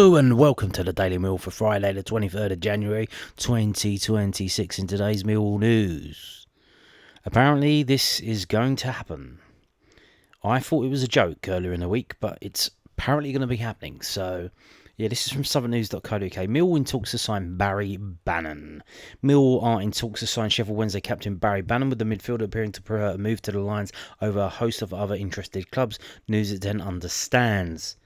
Hello and welcome to the Daily Mill for Friday the 23rd of January 2026. In today's Millwall news, apparently this is going to happen. I thought it was a joke earlier in the week, but it's apparently going to be happening. So yeah, this is from southernnews.co.uk. Mill in talks to sign Barry Bannan. Mill are in talks to sign Sheffield Wednesday captain Barry Bannan, with the midfielder appearing to move to the Lions over a host of other interested clubs. News it then understands.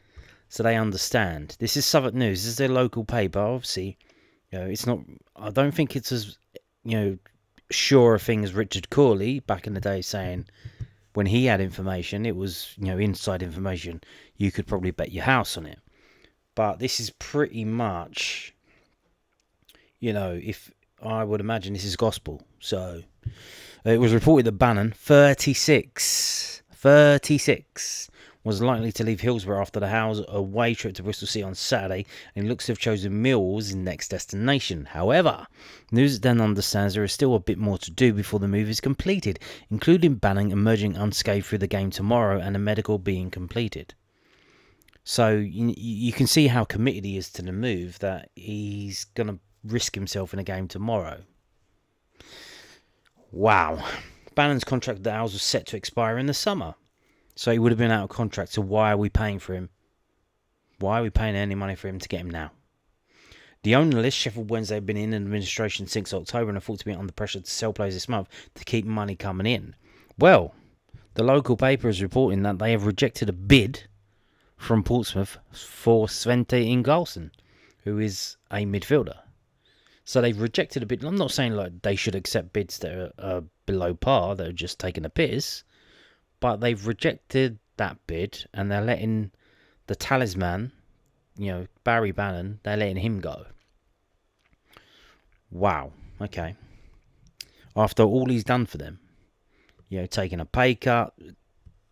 So they understand. This is Southwark News. This is their local paper. Obviously, it's not. I don't think it's as sure a thing as Richard Corley back in the day saying when he had information, it was inside information. You could probably bet your house on it. But this is pretty much, if I would imagine this is gospel. So it was reported that Bannan, 36. Was likely to leave Hillsborough after the Howes away trip to Bristol City on Saturday, and he looks to have chosen Mill as his next destination. However, news then understands there is still a bit more to do before the move is completed, including Bannan emerging unscathed through the game tomorrow and a medical being completed. So you can see how committed he is to the move, that he's going to risk himself in a game tomorrow. Wow. Bannan's contract with the Owls was set to expire in the summer. So he would have been out of contract, so why are we paying for him? Why are we paying any money for him to get him now? The owner list, Sheffield Wednesday, have been in administration since October and are thought to be under pressure to sell players this month to keep money coming in. Well, the local paper is reporting that they have rejected a bid from Portsmouth for Svante Ingolson, who is a midfielder. So they've rejected a bid. I'm not saying like they should accept bids that are below par, that are just taking a piss. But they've rejected that bid and they're letting the talisman, Barry Bannan, they're letting him go. Wow. Okay. After all he's done for them, taking a pay cut,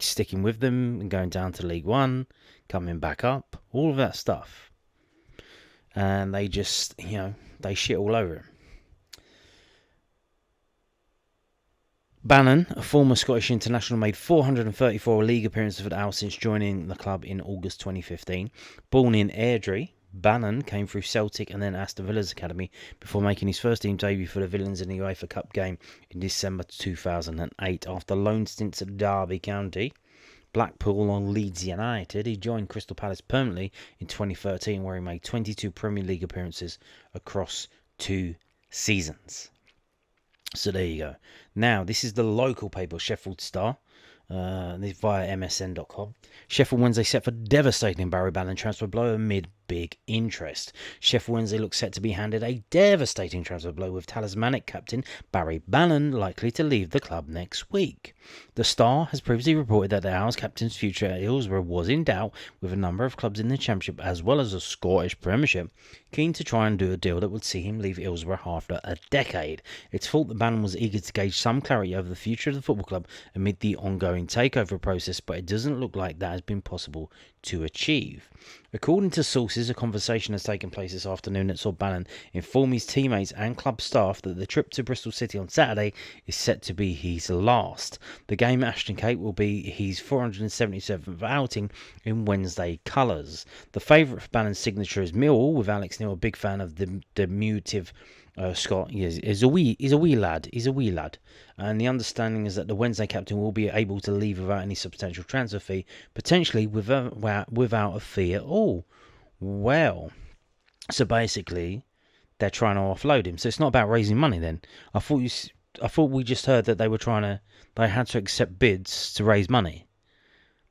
sticking with them and going down to League One, coming back up, all of that stuff. And they just, they shit all over him. Bannan, a former Scottish international, made 434 league appearances for the Owls since joining the club in August 2015. Born in Airdrie, Bannan came through Celtic and then Aston Villa's academy before making his first team debut for the Villains in the UEFA Cup game in December 2008. After loan stints at Derby County, Blackpool and Leeds United, he joined Crystal Palace permanently in 2013, where he made 22 Premier League appearances across 2 seasons. So there you go. Now, this is the local paper, Sheffield Star, via msn.com. Sheffield Wednesday set for devastating Barry Bannan transfer blow amid big interest. Sheffield Wednesday looks set to be handed a devastating transfer blow, with talismanic captain Barry Bannan likely to leave the club next week. The Star has previously reported that the Owls captain's future at Hillsborough was in doubt, with a number of clubs in the Championship as well as the Scottish Premiership keen to try and do a deal that would see him leave Hillsborough after a decade. It's thought that Bannan was eager to gauge some clarity over the future of the football club amid the ongoing takeover process, but it doesn't look like that has been possible to achieve. According to sources, a conversation has taken place this afternoon that saw Bannan inform his teammates and club staff that the trip to Bristol City on Saturday is set to be his last. The game at Ashton Cape will be his 477th outing in Wednesday colours. The favourite for Bannan's signature is Millwall, with Alex Neill a big fan of the diminutive Scott. He's a wee lad. And the understanding is that the Wednesday captain will be able to leave without any substantial transfer fee, potentially without a fee at all. Well, so basically, they're trying to offload him. So it's not about raising money then. I thought we just heard that they had to accept bids to raise money.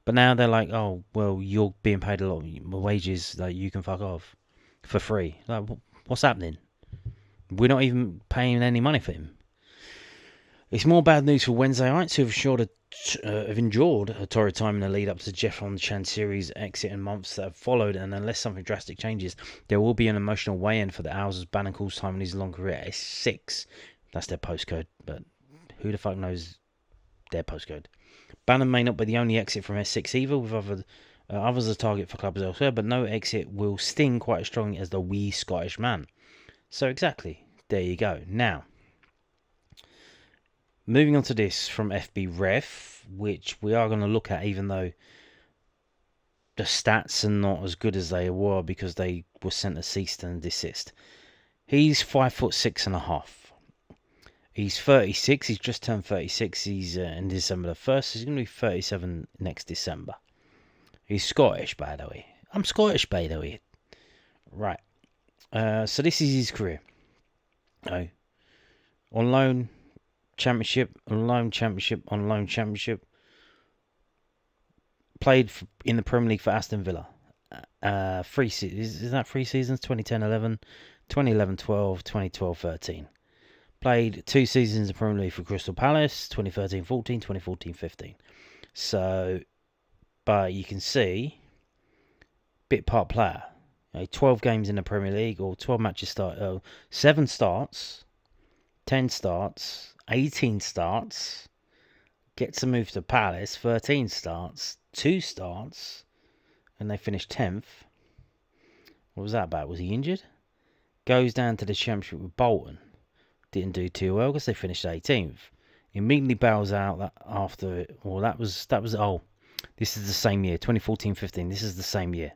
But now they're like, oh, well, you're being paid a lot of wages, that you can fuck off for free. Like, what's happening? We're not even paying any money for him. It's more bad news for Wednesdayites, who have endured a torrid time in the lead up to Jeff Chansiri's exit and months that have followed, and unless something drastic changes, there will be an emotional weigh-in for the Owls as Bannan calls time in his long career at S6. That's their postcode, but who the fuck knows their postcode? Bannan may not be the only exit from S6 either, with others a target for clubs elsewhere, but no exit will sting quite as strongly as the wee Scottish man. So exactly, there you go. Now, moving on to this from FB Ref, which we are going to look at, even though the stats are not as good as they were because they were sent a cease and desist. He's 5'6.5". He's 36. He's just turned 36. He's in December the 1st. He's going to be 37 next December. He's Scottish, by the way. I'm Scottish, by the way. Right. So this is his career. On loan, championship, on loan, championship, on loan, championship. Played in the Premier League for Aston Villa. 3 seasons. Is that 3 seasons? 2010-11, 2011-12, 2012-13. Played 2 seasons in the Premier League for Crystal Palace, 2013-14, 2014-15. So, but you can see, bit part player. 12 games in the Premier League, or 12 matches 7 starts, 10 starts, 18 starts, gets a move to Palace, 13 starts, 2 starts, and they finished 10th. What was that about? Was he injured? Goes down to the Championship with Bolton. Didn't do too well because they finished 18th. Immediately bows out that after. Well, that was. This is the same year, 2014-15. This is the same year.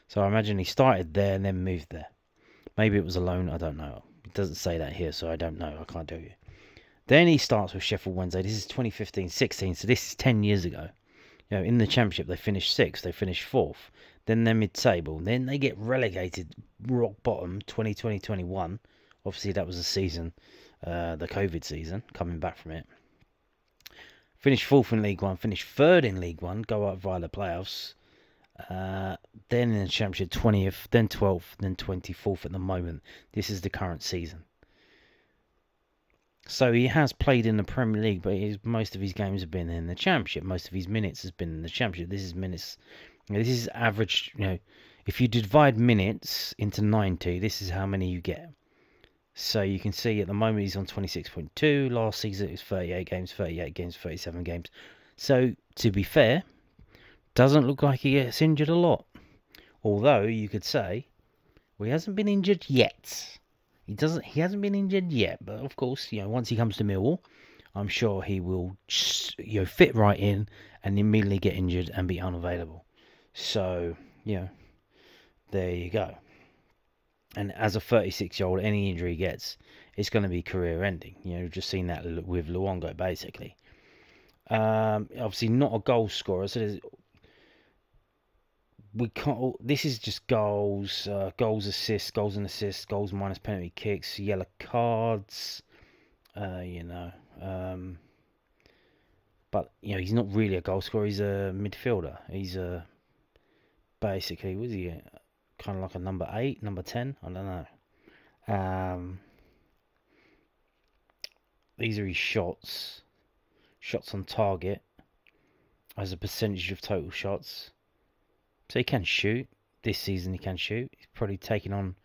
So I imagine he started there and then moved there. Maybe it was a loan. I don't know. It doesn't say that here, so I don't know. I can't tell you. Then he starts with Sheffield Wednesday. This is 2015-16. So this is 10 years ago. In the Championship they finished 6th. They finished 4th. Then they're mid-table. Then they get relegated rock bottom 2020-21. Obviously, that was the season, the COVID season, coming back from it. Finished 4th in League One, finished 3rd in League One, go up via the playoffs. Then in the Championship, 20th, then 12th, then 24th at the moment. This is the current season. So he has played in the Premier League, but most of his games have been in the Championship. Most of his minutes has been in the Championship. This is minutes. This is average. If you divide minutes into 90, this is how many you get. So you can see at the moment he's on 26.2. Last season it was 38 games, 37 games. So to be fair, doesn't look like he gets injured a lot. Although you could say, well, he hasn't been injured yet. He hasn't been injured yet. But of course, once he comes to Millwall, I'm sure he will fit right in and immediately get injured and be unavailable. So, there you go. And as a 36-year-old, any injury he gets, it's going to be career-ending. We've just seen that with Luongo, basically. Obviously, not a goal scorer. So we can't. This is just goals, goals, assists, goals and assists, goals minus penalty kicks, yellow cards. But he's not really a goal scorer. He's a midfielder. He's basically, was he? Kind of like a number 8, number 10. I don't know. These are his shots. Shots on target as a percentage of total shots. So he can shoot. This season he can shoot. He's probably taking on.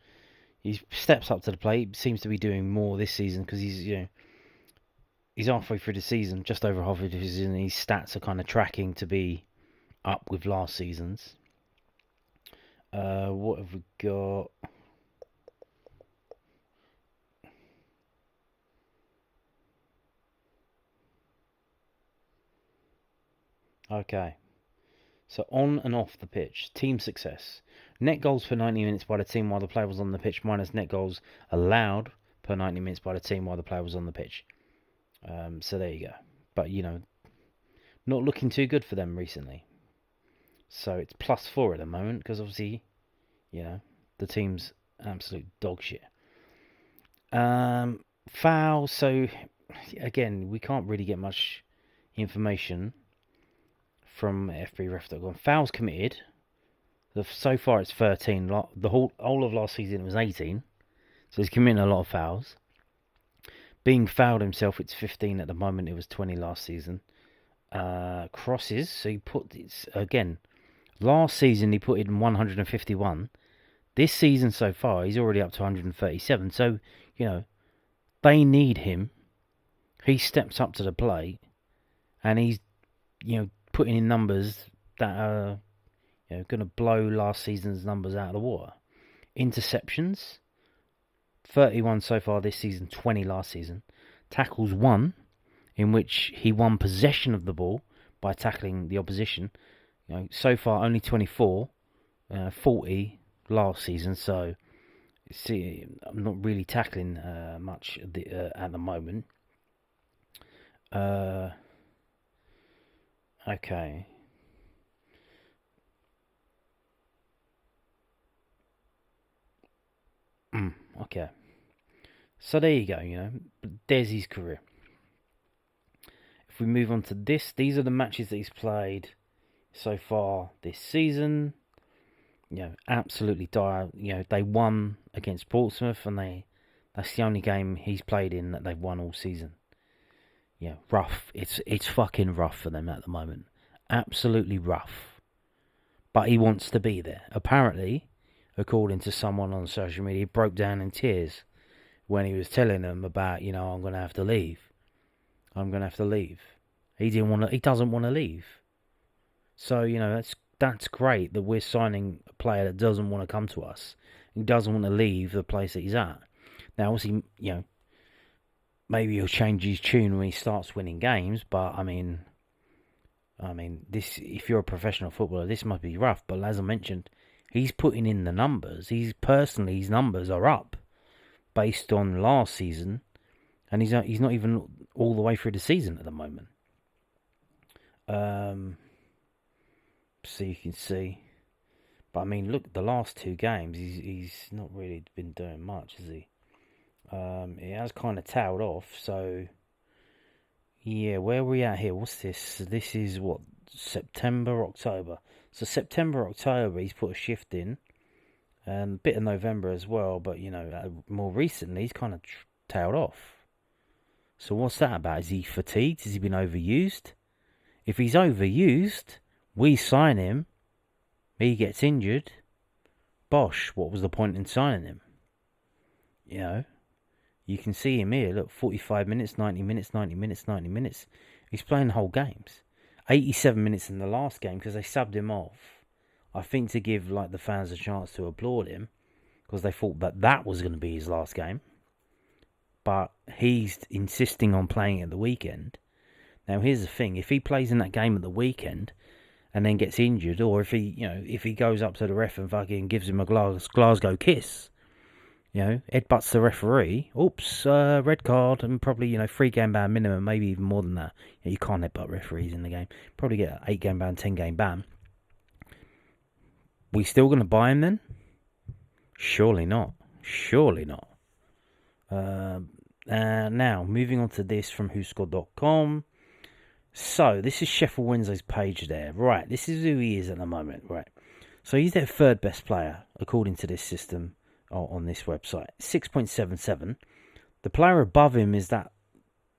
He steps up to the plate. Seems to be doing more this season because he's halfway through the season, just over halfway through the season. His stats are kind of tracking to be up with last season's. What have we got? Okay. So on and off the pitch, team success. Net goals per 90 minutes by the team while the player was on the pitch, minus net goals allowed per 90 minutes by the team while the player was on the pitch. So there you go. But, not looking too good for them recently. So it's +4 at the moment because obviously, the team's absolute dog shit. Foul. So again, we can't really get much information from FBref.com. Fouls committed. So far it's 13. The whole of last season it was 18. So he's committing a lot of fouls. Being fouled himself, it's 15 at the moment. It was 20 last season. Crosses. So he put this again. Last season he put in 151. This season so far he's already up to 137. So they need him. He steps up to the plate, and he's putting in numbers that are going to blow last season's numbers out of the water. Interceptions, 31 so far this season, 20 last season. Tackles 1, in which he won possession of the ball by tackling the opposition. So far only 24, 40 last season. So see, I'm not really tackling much at the moment. Okay. Okay. So there you go. There's his career. If we move on to this, these are the matches that he's played so far this season. Absolutely dire. They won against Portsmouth, and that's the only game he's played in that they've won all season. Rough. It's fucking rough for them at the moment. Absolutely rough. But he wants to be there. Apparently, according to someone on social media, he broke down in tears when he was telling them about, I'm going to have to leave. I'm going to have to leave. He doesn't want to leave. So, that's great that we're signing a player that doesn't want to come to us. He doesn't want to leave the place that he's at. Now, obviously, maybe he'll change his tune when he starts winning games, but I mean, this, if you're a professional footballer, this must be rough. But as I mentioned, he's putting in the numbers. His numbers are up based on last season, and he's not even all the way through the season at the moment. So you can see, but I mean, look, the last two games, he's not really been doing much, has he? It has kind of tailed off. So yeah, where are we at here? What's this? This is what, September, October. So September, October, he's put a shift in. A bit of November as well, but more recently he's kind of tailed off. So what's that about? Is he fatigued? Has he been overused? If he's overused, we sign him, he gets injured. Bosh, what was the point in signing him? You can see him here, look, 45 minutes, 90 minutes, 90 minutes, 90 minutes. He's playing whole games. 87 minutes in the last game because they subbed him off. I think to give the fans a chance to applaud him because they thought that was going to be his last game. But he's insisting on playing at the weekend. Now here's the thing: if he plays in that game at the weekend and then gets injured, or if he goes up to the ref and fucking gives him a Glasgow kiss, headbutts the referee, oops, red card, and probably 3-game ban minimum, maybe even more than that. You can't headbutt referees in the game. Probably get an 8-game ban, 10-game ban. We still going to buy him then? Surely not. Surely not. Now, moving on to this from whoscored.com. So, this is Sheffield Wednesday's page there. Right, this is who he is at the moment. Right. So, he's their third best player, according to this system on this website. 6.77. The player above him is the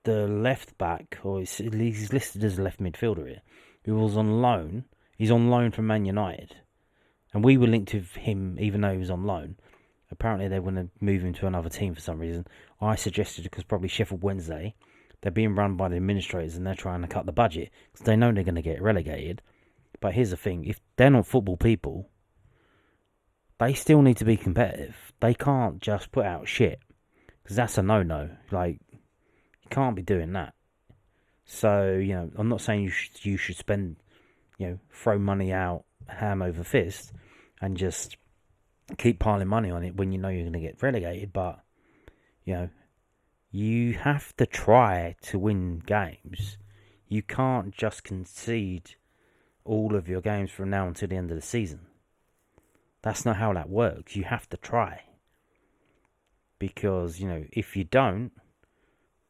left back, or he's listed as a left midfielder here, who was on loan. He's on loan from Man United. And we were linked with him even though he was on loan. Apparently they want to move him to another team for some reason. I suggested, because probably Sheffield Wednesday, they're being run by the administrators and they're trying to cut the budget because they know they're going to get relegated. But here's the thing: if they're not football people, they still need to be competitive. They can't just put out shit because that's a no-no. You can't be doing that. So I'm not saying you should spend, throw money out ham over fist and just keep piling money on it when you know you're going to get relegated. But you have to try to win games. You can't just concede all of your games from now until the end of the season. That's not how that works. You have to try. Because, if you don't,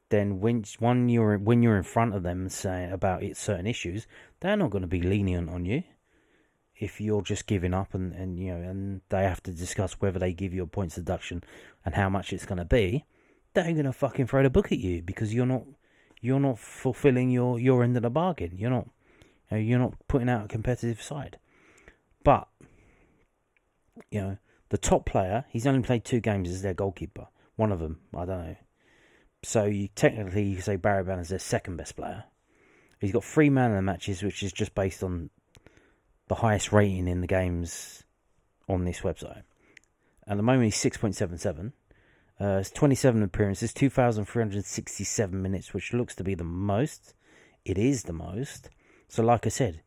then when you're in front of them saying about certain issues, they're not going to be lenient on you. If you're just giving up and they have to discuss whether they give you a points deduction and how much it's going to be, they're going to fucking throw the book at you because you're not fulfilling your end of the bargain. You're not putting out a competitive side. But the top player, he's only played 2 games as their goalkeeper. One of them, I don't know. So you can say Barry Bannan is their second best player. He's got 3 man of the matches, which is just based on the highest rating in the games on this website. At the moment, he's 6.77. It's 27 appearances, 2,367 minutes, which looks to be the most. It is the most. So, like I said,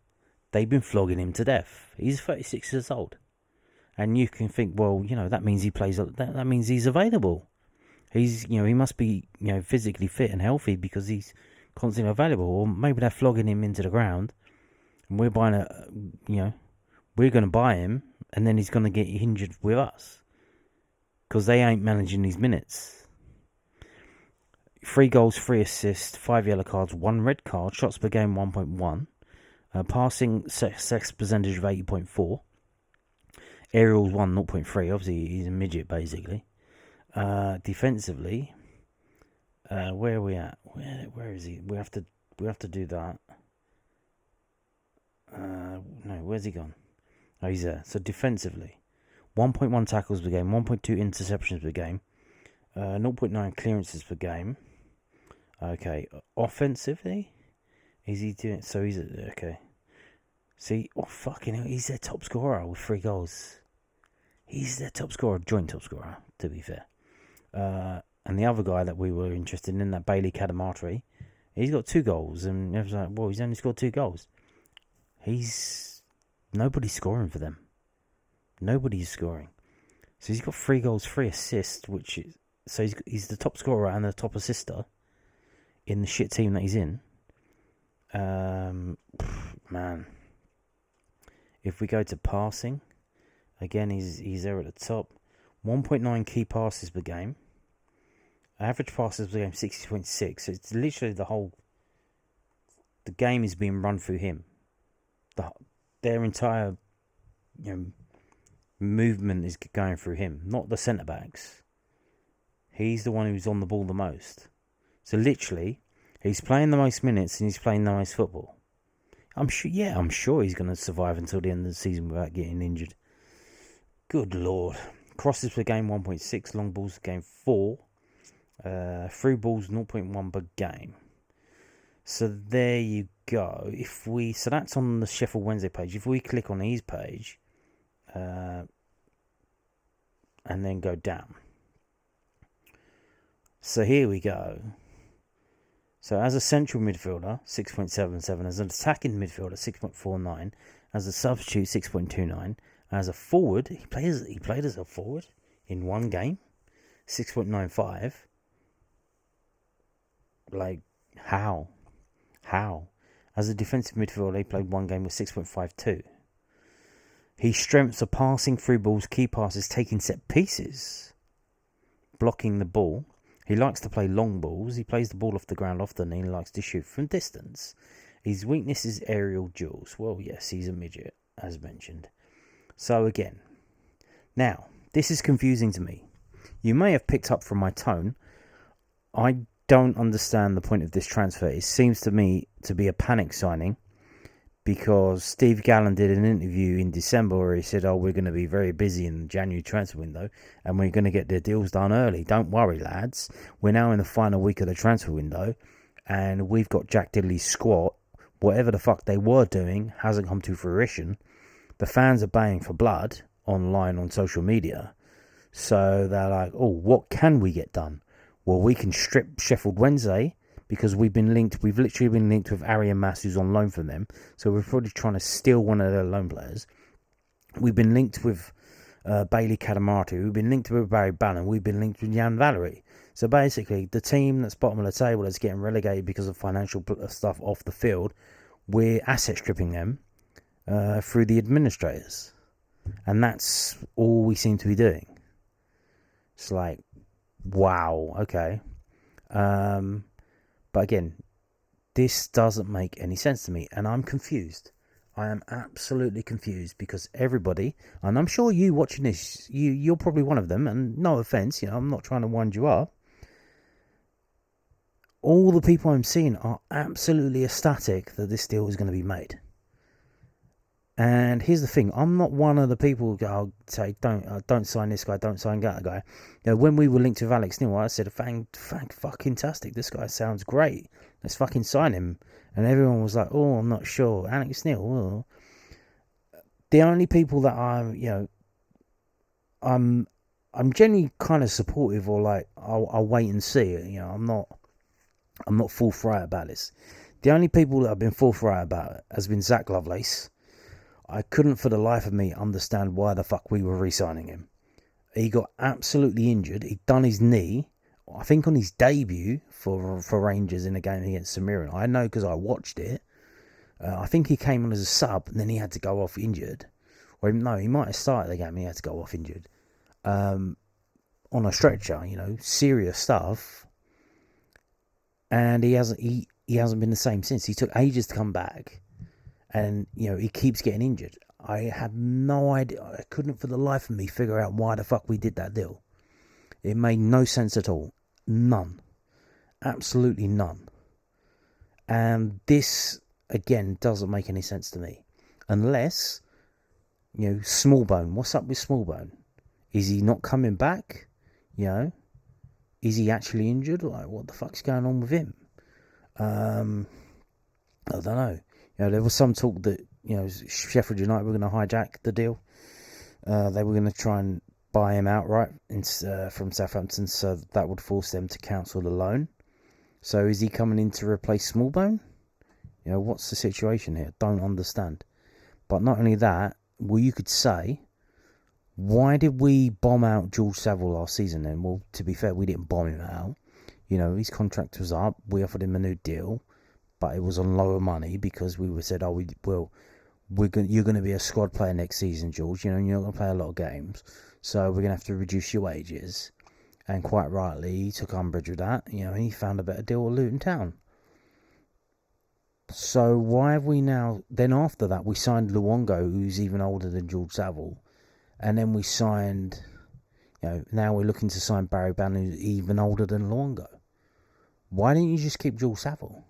They've been flogging him to death. He's 36 years old. And you can think, well, that means he plays. That means he's available. He must be, physically fit and healthy because he's constantly available. Or maybe they're flogging him into the ground, and we're buying we're going to buy him, and then he's going to get injured with us because they ain't managing these minutes. 3 goals, 3 assists, 5 yellow cards, 1 red card, shots per game 1.1, passing sex percentage of 80.4, aerials 0.3. Obviously, he's a midget basically. Defensively, where are we at? Where is he? We have to do that. No, where's he gone? Oh, he's there. So defensively, 1.1 tackles per game, 1.2 interceptions per game, 0.9 clearances per game. Okay, offensively, is he doing? So he's okay. See, fucking hell, he's their top scorer with 3 goals. He's their top scorer, joint top scorer, to be fair. And the other guy that we were interested in, that Bailey Cadamartri, he's got 2 goals, and everyone's like, well, he's only scored 2 goals. Nobody's scoring for them. Nobody's scoring. So he's got 3 goals, 3 assists, he's the top scorer and the top assister in the shit team that he's in. Man. If we go to passing, again, he's there at the top. 1.9 key passes per game. Average passes per game 60.6. So it's literally the game is being run through him. Their entire movement is going through him, not the centre backs. He's the one who's on the ball the most. So literally, he's playing the most minutes and he's playing the most football. I'm sure he's going to survive until the end of the season without getting injured. Good Lord. Crosses per game 1.6, long balls per game 4, through balls 0.1 per game. So there you go. So that's on the Sheffield Wednesday page. If we click on his page, and then go down. So here we go. So as a central midfielder, 6.77. As an attacking midfielder, 6.49. As a substitute, 6.29. As a forward, he played as a forward in 1 game, 6.95. Like, how? As a defensive midfielder, he played 1 game with 6.52. His strengths are passing, through balls, key passes, taking set pieces, blocking the ball. He likes to play long balls. He plays the ball off the ground often, and he likes to shoot from distance. His weakness is aerial duels. Well, yes, he's a midget, as mentioned. So again, now, this is confusing to me. You may have picked up from my tone. I don't understand the point of this transfer. It seems to me to be a panic signing, because Steve Gallen did an interview in December where he said, we're going to be very busy in the January transfer window and we're going to get the deals done early. Don't worry, lads. We're now in the final week of the transfer window and we've got Jack Diddley's squad. Whatever the fuck they were doing hasn't come to fruition. The fans are baying for blood online on social media. So they're like, what can we get done? Well, we can strip Sheffield Wednesday, because we've literally been linked with Arian Mass, who's on loan from them. So we're probably trying to steal one of their loan players. We've been linked with Bailey Cadamartri. We've been linked with Barry Bannan. We've been linked with Jan Valery. So basically, the team that's bottom of the table that's getting relegated because of financial stuff off the field, we're asset stripping them through the administrators. And that's all we seem to be doing. It's like, wow, okay. But again, this doesn't make any sense to me, and I'm confused. I am absolutely confused, because everybody, and I'm sure you watching this, you're probably one of them, and no offence, I'm not trying to wind you up. All the people I'm seeing are absolutely ecstatic that this deal is going to be made. And here's the thing, I'm not one of the people who say, don't sign this guy, don't sign that guy. When we were linked with Alex Neill, I said, fucking tastic, this guy sounds great, let's fucking sign him. And everyone was like, I'm not sure, Alex Neill. The only people that I'm generally kind of supportive, or like, I'll wait and see. I'm not forthright about this. The only people that I've been forthright about has been Zach Lovelace, I couldn't for the life of me understand why the fuck we were re-signing him. He got absolutely injured. He'd done his knee, I think on his debut for Rangers in a game against St Mirren. I know because I watched it. I think he came on as a sub and then he had to go off injured. Or no, he might have started the game and he had to go off injured. On a stretcher, serious stuff. And he hasn't been the same since. He took ages to come back. And, he keeps getting injured. I had no idea. I couldn't for the life of me figure out why the fuck we did that deal. It made no sense at all. None. Absolutely none. And this, again, doesn't make any sense to me. Unless, Smallbone. What's up with Smallbone? Is he not coming back? Is he actually injured? Like, what the fuck's going on with him? I don't know. There was some talk that, Sheffield United were going to hijack the deal. They were going to try and buy him outright from Southampton, so that would force them to cancel the loan. So is he coming in to replace Smallbone? What's the situation here? Don't understand. But not only that, you could say, why did we bomb out George Savile last season then? Well, to be fair, we didn't bomb him out. His contract was up. We offered him a new deal, but it was on lower money because we said, you're going to be a squad player next season, George. You're not going to play a lot of games, so we're going to have to reduce your wages. And quite rightly, he took umbrage with that. He found a better deal at Luton Town. So why have we now... Then after that, we signed Luongo, who's even older than George Savile. And then we signed... now we're looking to sign Barry Bannan, who's even older than Luongo. Why didn't you just keep George Savile?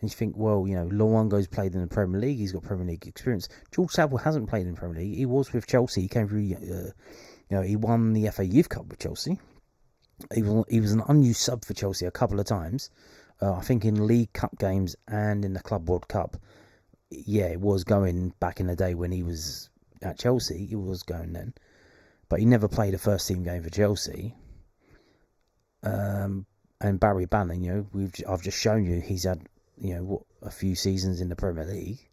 And you think, well, Luongo's played in the Premier League. He's got Premier League experience. George Savile hasn't played in the Premier League. He was with Chelsea. He came through... he won the FA Youth Cup with Chelsea. He was an unused sub for Chelsea a couple of times. I think in League Cup games and in the Club World Cup. Yeah, it was going back in the day when he was at Chelsea. He was going then. But he never played a first team game for Chelsea. And Barry Bannan, I've just shown you he's had, a few seasons in the Premier League.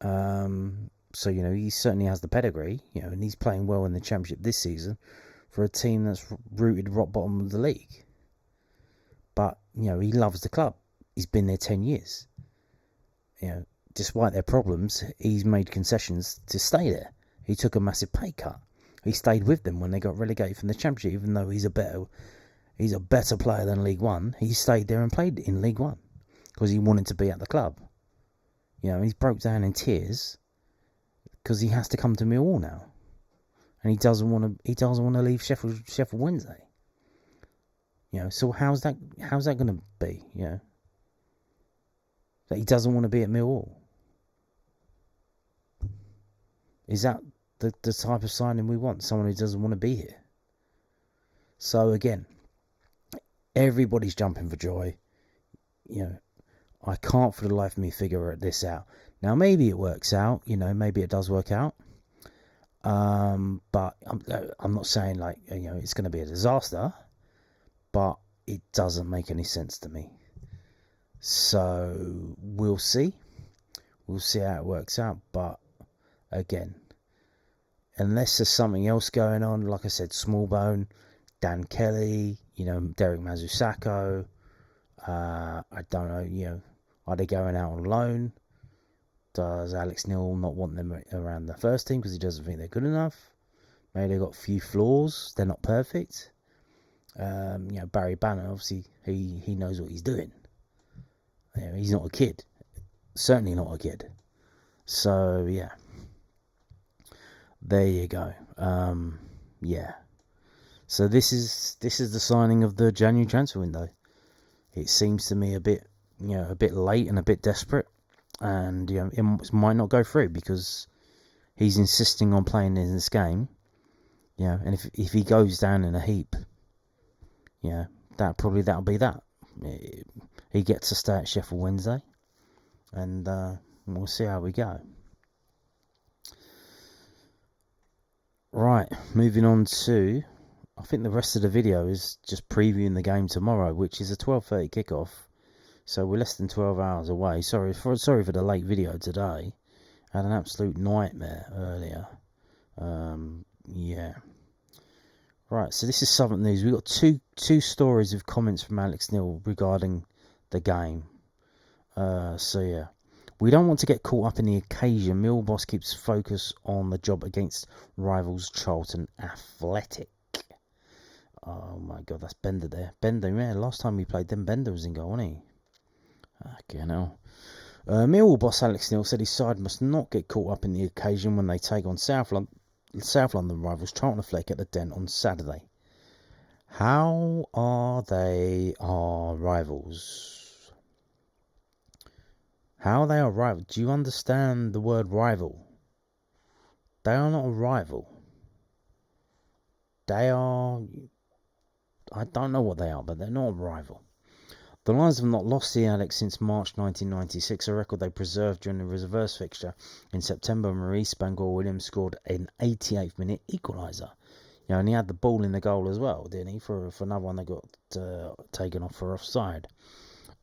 So, he certainly has the pedigree, and he's playing well in the Championship this season for a team that's rooted rock bottom of the league. But, he loves the club. He's been there 10 years. Despite their problems, he's made concessions to stay there. He took a massive pay cut. He stayed with them when they got relegated from the Championship, even though he's a better player than League One. He stayed there and played in League One because he wanted to be at the club. He broke down in tears because he has to come to Millwall now, and he doesn't want to leave Sheffield Wednesday. So how's that going to be? That he doesn't want to be at Millwall. Is that the type of signing we want? Someone who doesn't want to be here. So again, everybody's jumping for joy. I can't for the life of me figure this out. Now maybe it works out. Maybe it does work out. But I'm not saying like it's going to be a disaster. But it doesn't make any sense to me. So we'll see. We'll see how it works out. But again, unless there's something else going on, like I said, Smallbone, Dan Kelly, Derek Mazusako, I don't know, are they going out on loan? Does Alex Neill not want them around the first team because he doesn't think they're good enough? Maybe they've got a few flaws. They're not perfect. Barry Bannan, obviously, he knows what he's doing. He's not a kid. Certainly not a kid. So, yeah. There you go. Yeah. So this is the signing of the January transfer window. It seems to me a bit late and a bit desperate. And, it might not go through because he's insisting on playing in this game. And if he goes down in a heap, that'll be that. He gets to stay at Sheffield Wednesday, and we'll see how we go. Right, moving on to, I think the rest of the video is just previewing the game tomorrow, which is a 12:30 kickoff. So we're less than 12 hours away. Sorry for the late video today. Had an absolute nightmare earlier. Yeah. Right, so this is Southern News. We've got two stories of comments from Alex Neill regarding the game. So yeah. We don't want to get caught up in the occasion. Mill boss keeps focus on the job against rivals Charlton Athletic. Oh my god, that's Bender there. Bender, yeah, last time we played them, Bender was in goal, wasn't he? Okay, now. Millwall boss Alex Neill said his side must not get caught up in the occasion when they take on South London rivals Charlton Athletic at the Den on Saturday. How are they our rivals? How are they our rivals? Do you understand the word rival? They are not a rival. They are... I don't know what they are, but they're not a rival. The Lions have not lost the Alex since March 1996, a record they preserved during the reverse fixture in September. Maurice Bangor-Williams scored an 88th minute equaliser. You know, and he had the ball in the goal as well, didn't he? For another one that got taken off for offside.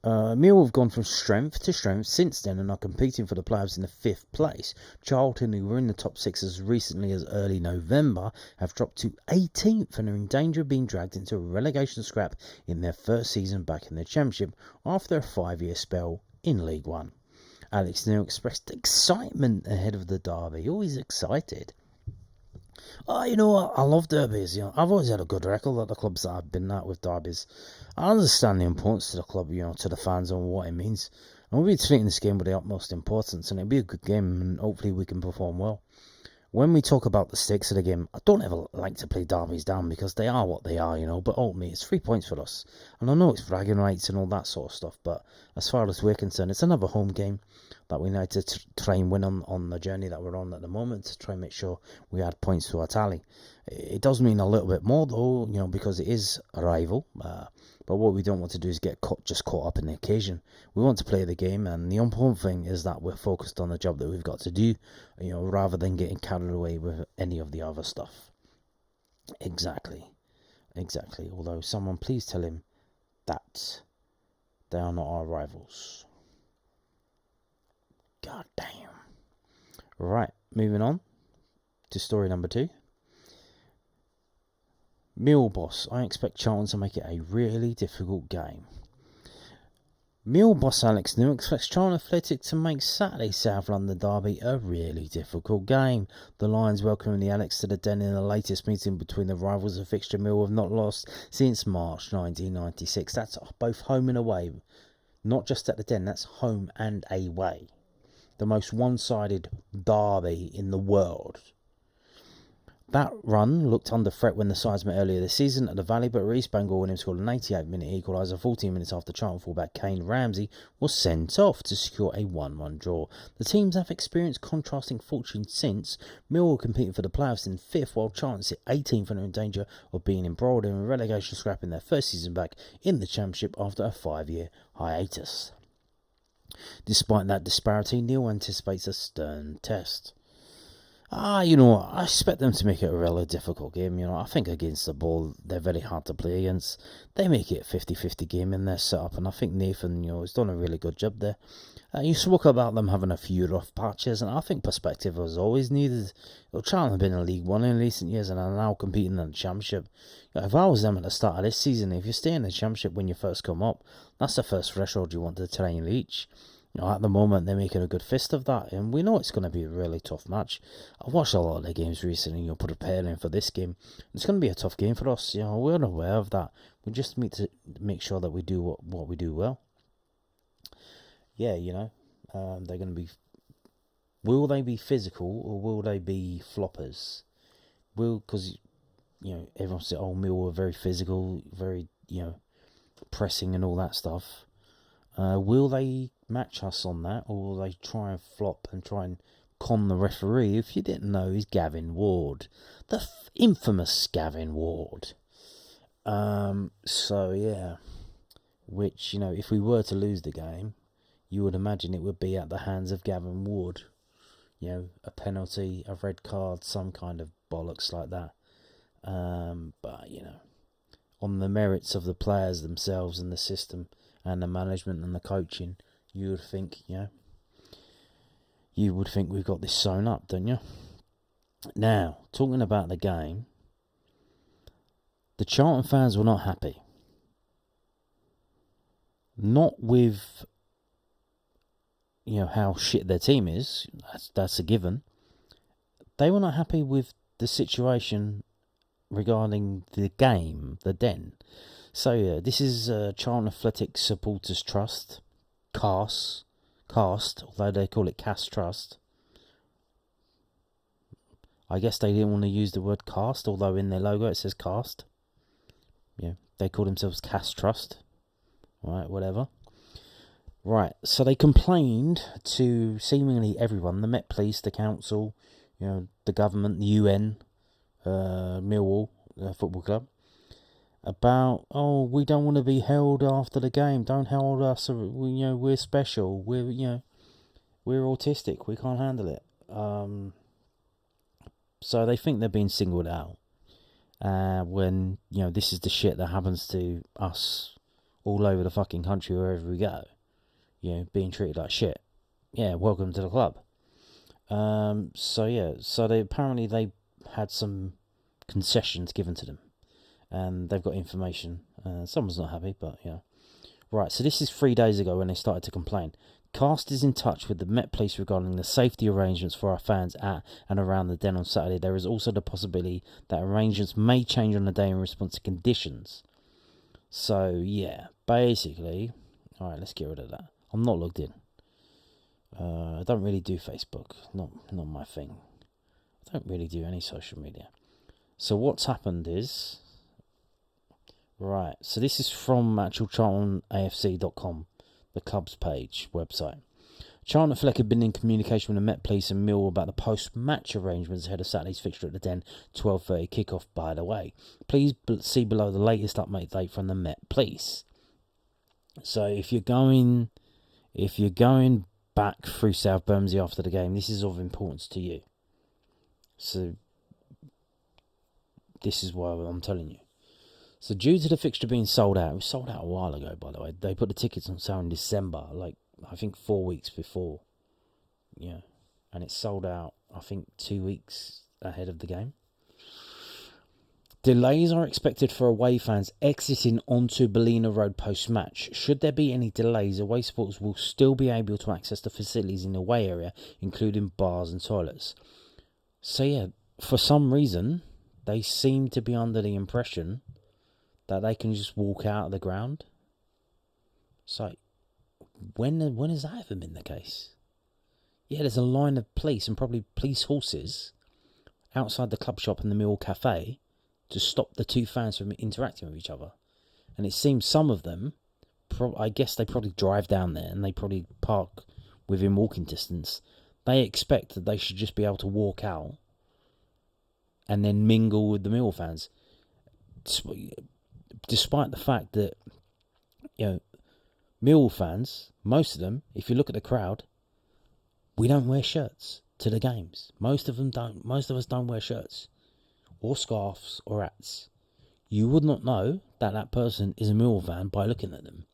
Mill have gone from strength to strength since then and are competing for the playoffs in the 5th place. Charlton, who were in the top 6 as recently as early November, have dropped to 18th and are in danger of being dragged into a relegation scrap in their first season back in the Championship after a 5-year spell in League One. Alex Neill expressed excitement ahead of the derby. Always excited. Oh, you know what? I love derbies. You know, I've always had a good record at the clubs that I've been at with derbies. I understand the importance to the club, you know, to the fans and what it means. And we'll be treating this game with the utmost importance, and it'll be a good game, and hopefully we can perform well. When we talk about the stakes of the game, I don't ever like to play derbies down because they are what they are, you know. But ultimately, it's 3 points for us. And I know it's bragging rights and all that sort of stuff, but as far as we're concerned, it's another home game that we need to try and win on the journey that we're on at the moment to try and make sure we add points to our tally. It does mean a little bit more, though, you know, because it is a rival. But what we don't want to do is get caught up in the occasion. We want to play the game, and the important thing is that we're focused on the job that we've got to do, you know, rather than getting carried away with any of the other stuff. Exactly. Although someone please tell him that they are not our rivals. God damn. Right, moving on to story number 2. Mill boss, I expect Charlton to make it a really difficult game. Mill boss Alex Neill expects Charlton Athletic to make Saturday South London derby a really difficult game. The Lions welcoming the Alex to the Den in the latest meeting between the rivals of fixture. Mill have not lost since March 1996. That's both home and away. Not just at the Den, that's home and away. The most one-sided derby in the world. That run looked under threat when the sides met earlier this season at the Valley, but Reece Bangor-Williams scored an 88-minute equaliser 14 minutes after Charlton fullback Kane Ramsey was sent off to secure a 1-1 draw. The teams have experienced contrasting fortunes since. Millwall competing for the playoffs in 5th, while Charlton sit 18th and are in danger of being embroiled in a relegation scrap in their first season back in the Championship after a 5-year hiatus. Despite that disparity, Neill anticipates a stern test. You know what, I expect them to make it a really difficult game. You know, I think against the ball, they're very hard to play against. They make it a 50-50 game in their setup, and I think Nathan, you know, has done a really good job there. You spoke about them having a few rough patches, and I think perspective was always needed. Charlton have been in League One in recent years and are now competing in the Championship. You know, if I was them at the start of this season, if you stay in the Championship when you first come up, that's the first threshold you want to try and reach. You know, at the moment, they're making a good fist of that, and we know it's going to be a really tough match. I've watched a lot of their games recently, you know, preparing for this game. It's going to be a tough game for us, you know, we're aware of that. We just need to make sure that we do what we do well. Yeah, you know, they're going to be... Will they be physical, or will they be floppers? Because, you know, everyone said, oh, Mill are very physical, very, you know, pressing and all that stuff. Will they match us on that, or will they try and flop and try and con the referee? If you didn't know, he's Gavin Ward, the infamous Gavin Ward. So yeah, which, you know, if we were to lose the game, you would imagine it would be at the hands of Gavin Ward. You know, a penalty, a red card, some kind of bollocks like that. But you know, on the merits of the players themselves and the system and the management and the coaching, you would think, you know, you would think we've got this sewn up, don't you? Now, talking about the game, the Charlton fans were not happy. Not with, how shit their team is. That's a given. They were not happy with the situation regarding the game, the Den. So yeah, this is Charlton Athletic Supporters Trust, CAST, although they call it Cast Trust. I guess they didn't want to use the word cast, although in their logo it says cast. Yeah, they call themselves Cast Trust. Right, whatever. Right, so they complained to seemingly everyone, the Met Police, the council, the government, the UN, Millwall Football Club, about, we don't want to be held after the game. Don't hold us. We're special. We're autistic. We can't handle it. So they think they're being singled out. When, this is the shit that happens to us all over the fucking country wherever we go. Being treated like shit. Yeah, welcome to the club. So they apparently had some concessions given to them. And they've got information. Someone's not happy, but yeah. Right, so this is 3 days ago when they started to complain. CAST is in touch with the Met Police regarding the safety arrangements for our fans at and around the Den on Saturday. There is also the possibility that arrangements may change on the day in response to conditions. So, yeah, basically... Alright, let's get rid of that. I'm not logged in. I don't really do Facebook. Not my thing. I don't really do any social media. So what's happened is... Right, so this is from actual CharltonAFC.com, the club's page, website. Charlton Athletic had been in communication with the Met Police and Millwall about the post-match arrangements ahead of Saturday's fixture at the Den, 12:30 kickoff, by the way. Please see below the latest update from the Met Police. So if you're going back through South Bermondsey after the game, this is of importance to you. So this is why I'm telling you. So due to the fixture being sold out, it was sold out a while ago, by the way. They put the tickets on sale in December, I think 4 weeks before. Yeah. And it sold out, I think, 2 weeks ahead of the game. Delays are expected for away fans exiting onto Ballina Road post-match. Should there be any delays, away supporters will still be able to access the facilities in the away area, including bars and toilets. So yeah, for some reason, they seem to be under the impression that they can just walk out of the ground. So, when has that ever been the case? Yeah, there's a line of police and probably police horses outside the club shop and the Millwall Cafe to stop the two fans from interacting with each other. And it seems some of them, I guess they probably drive down there and they probably park within walking distance. They expect that they should just be able to walk out and then mingle with the Millwall fans. Despite the fact that, Millwall fans, most of them, if you look at the crowd, we don't wear shirts to the games. Most of them don't. Most of us don't wear shirts or scarves or hats. You would not know that that person is a Millwall fan by looking at them.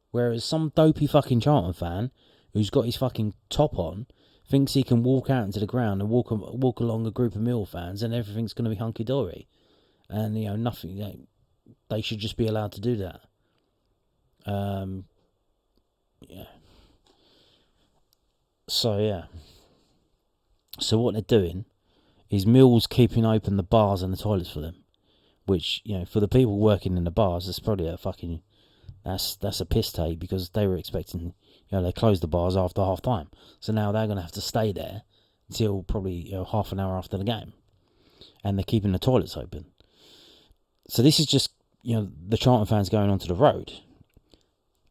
Whereas some dopey fucking Charlton fan who's got his fucking top on thinks he can walk out into the ground and walk along a group of Millwall fans and everything's going to be hunky-dory. And, nothing... They should just be allowed to do that. Yeah. So, yeah. So what they're doing is Mill's keeping open the bars and the toilets for them. Which, for the people working in the bars, it's probably a fucking... That's a piss take, because they were expecting... they closed the bars after half time. So now they're going to have to stay there until probably half an hour after the game. And they're keeping the toilets open. So this is just, the Charlton fans going onto the road.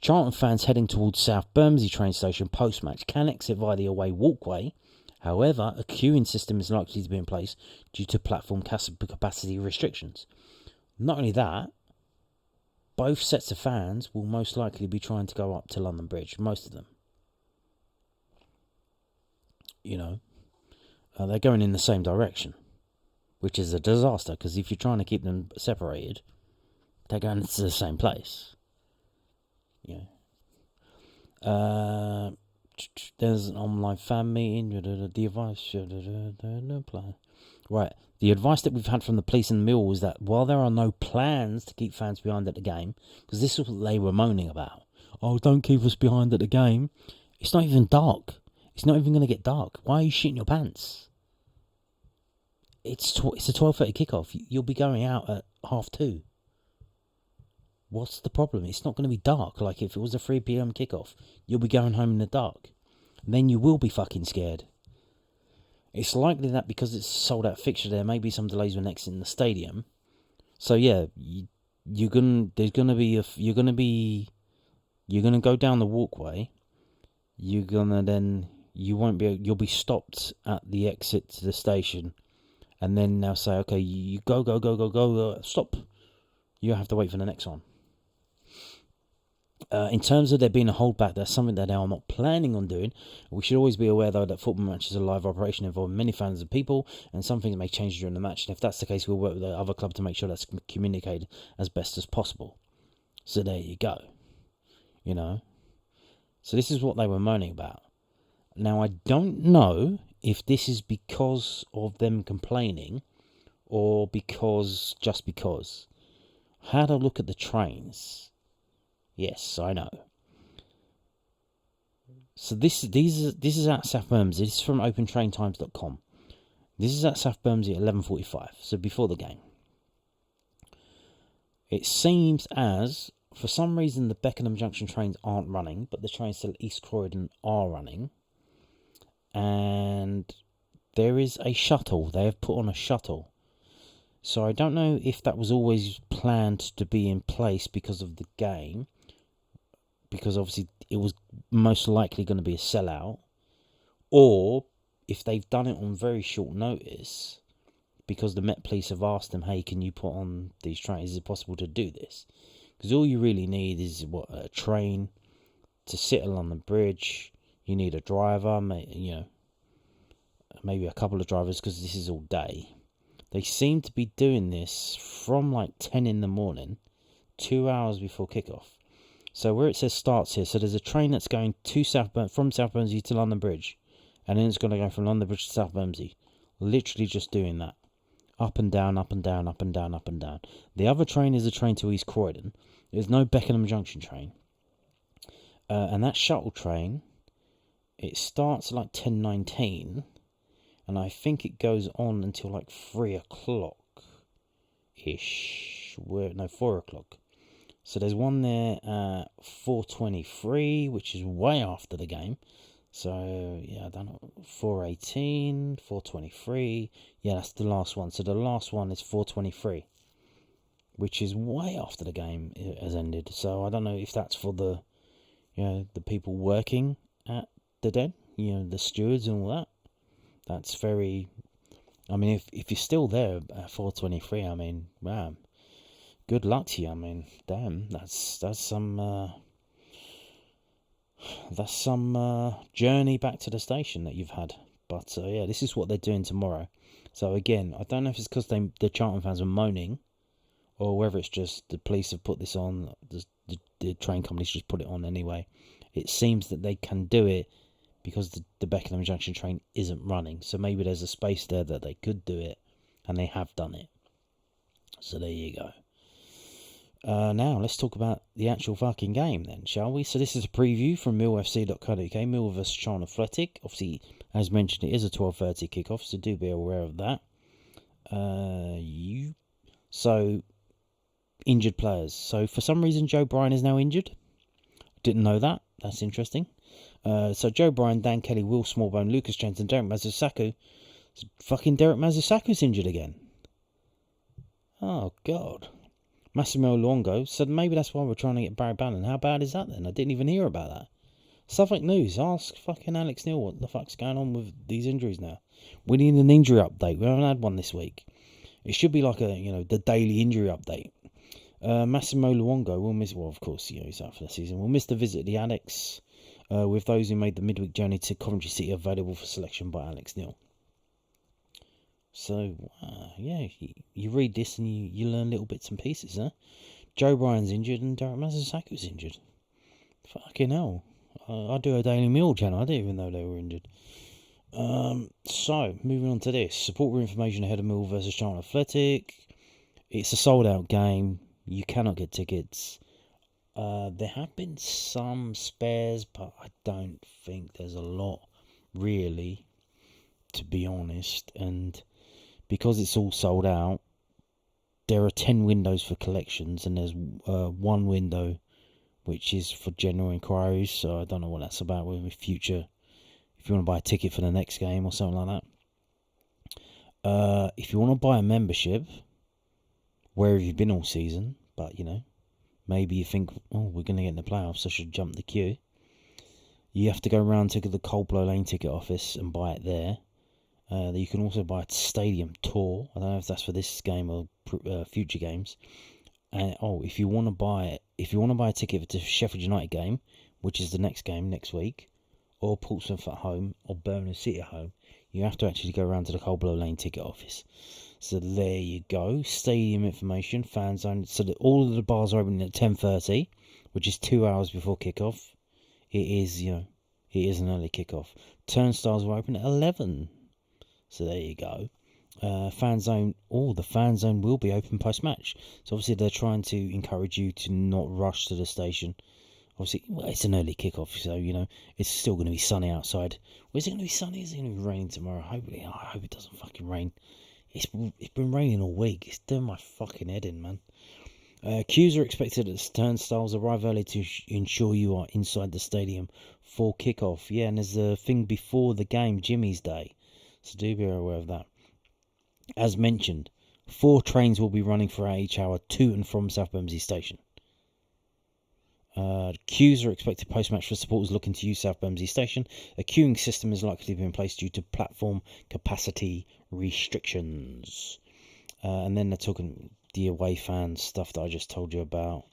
Charlton fans heading towards South Bermondsey train station post-match can exit via the away walkway. However, a queuing system is likely to be in place due to platform capacity restrictions. Not only that, both sets of fans will most likely be trying to go up to London Bridge, most of them. They're going in the same direction, which is a disaster, because if you're trying to keep them separated, they're going to the same place. There's an online fan meeting. The advice. Right. The advice that we've had from the police in Mill is that while there are no plans to keep fans behind at the game, because this is what they were moaning about. Oh, don't keep us behind at the game. It's not even dark. It's not even going to get dark. Why are you shitting your pants? It's a 12:30 kickoff. You'll be going out at 2:30. What's the problem? It's not going to be dark. Like if it was a 3 p.m. kickoff, you'll be going home in the dark. And then you will be fucking scared. It's likely that because it's a sold out fixture, there may be some delays when exiting the stadium. So yeah, you're gonna go down the walkway. You'll be stopped at the exit to the station, and then they'll say, okay, you go, stop. You have to wait for the next one. In terms of there being a holdback, that's something that they are not planning on doing. We should always be aware, though, that football matches are a live operation involving many fans and people, and some things may change during the match. And if that's the case, we'll work with the other club to make sure that's communicated as best as possible. So there you go. So this is what they were moaning about. Now, I don't know if this is because of them complaining or just because. I had a look at the trains. Yes, I know. So this is at South Bermondsey. This is from opentraintimes.com. This is at South Bermondsey at 11:45, so before the game. It seems as, for some reason, the Beckenham Junction trains aren't running, but the trains to East Croydon are running. And there is a shuttle. They have put on a shuttle. So I don't know if that was always planned to be in place because of the game, because obviously it was most likely going to be a sellout, or if they've done it on very short notice because the Met Police have asked them, hey, can you put on these trains? Is it possible to do this? Because all you really need is a train to sit along the bridge. You need a driver, maybe a couple of drivers, because this is all day. They seem to be doing this from like 10 in the morning, 2 hours before kickoff. So where it says starts here, so there's a train that's going from South Bermondsey to London Bridge, and then it's going to go from London Bridge to South Bermondsey. Literally just doing that. Up and down, up and down, up and down, up and down. The other train is a train to East Croydon. There's no Beckenham Junction train. And that shuttle train, it starts at like 10:19, and I think it goes on until like 3 o'clock-ish. 4 o'clock. So there's one there at 4:23, which is way after the game. So, yeah, I don't know, 4:18, 4:23. Yeah, that's the last one. So the last one is 4:23, which is way after the game has ended. So I don't know if that's for the people working at the Den, the stewards and all that. That's very... I mean, if you're still there at 4:23, I mean, wow, good luck to you. I mean, damn, that's some journey back to the station that you've had. But yeah, this is what they're doing tomorrow. So again, I don't know if it's because the Charlton fans are moaning, or whether it's just the police have put this on. The train companies just put it on anyway. It seems that they can do it because the Beckenham Junction train isn't running. So maybe there's a space there that they could do it, and they have done it. So there you go. Now, let's talk about the actual fucking game then, shall we? So this is a preview from millfc.co.uk, Mill vs Charlton Athletic. Obviously, as mentioned, it is a 12:30 kickoff, so do be aware of that. So, injured players. So, for some reason, Joe Bryan is now injured. Didn't know that. That's interesting. So, Joe Bryan, Dan Kelly, Will Smallbone, Lucas Jones, and Derek Mazusaku. Fucking Derek Mazusaku's injured again. Oh, God. Massimo Luongo said maybe that's why we're trying to get Barry Bannan. How bad is that then? I didn't even hear about that. Suffolk News, ask fucking Alex Neill what the fuck's going on with these injuries now. We need an injury update. We haven't had one this week. It should be like the daily injury update. Massimo Luongo will miss, well, of course, he's out for the season. We'll miss the visit of the Annex, with those who made the midweek journey to Coventry City available for selection by Alex Neill. So, yeah, you read this and you learn little bits and pieces, huh? Joe Bryan's injured and Derek Mazusaku's injured. Fucking hell. I do a Daily Mail channel. I didn't even know they were injured. So, moving on to this. Supporter information ahead of Millwall versus Charlton Athletic. It's a sold-out game. You cannot get tickets. There have been some spares, but I don't think there's a lot, really, to be honest. And because it's all sold out, there are 10 windows for collections, and there's one window which is for general inquiries. So I don't know what that's about with future. If you want to buy a ticket for the next game or something like that. If you want to buy a membership, where have you been all season? But, maybe you think, we're going to get in the playoffs, I should jump the queue. You have to go round to the Coldblow Lane ticket office and buy it there. You can also buy a stadium tour. I don't know if that's for this game or future games. And if you want to buy a ticket for the Sheffield United game, which is the next game next week, or Portsmouth at home, or Birmingham City at home, you have to actually go around to the Coldblow Lane ticket office. So there you go. Stadium information, fan zone. So that all of the bars are opening at 10:30, which is 2 hours before kickoff. It is an early kickoff. Turnstiles are open at 11. So there you go. Fan zone. The fan zone will be open post match. So obviously they're trying to encourage you to not rush to the station. Obviously, it's an early kickoff, so it's still going to be sunny outside. Is it going to be sunny? Is it going to be raining tomorrow? I hope it doesn't fucking rain. It's been raining all week. It's doing my fucking head in, man. Queues are expected at the turnstiles. Arrive early to ensure you are inside the stadium for kickoff. Yeah, and there's a thing before the game, Jimmy's Day. So do be aware of that. As mentioned, 4 trains will be running for each hour to and from South Bermondsey Station. Queues are expected post-match for supporters looking to use South Bermondsey Station. A queuing system is likely to be in place due to platform capacity restrictions. And then they're talking the away fans stuff that I just told you about.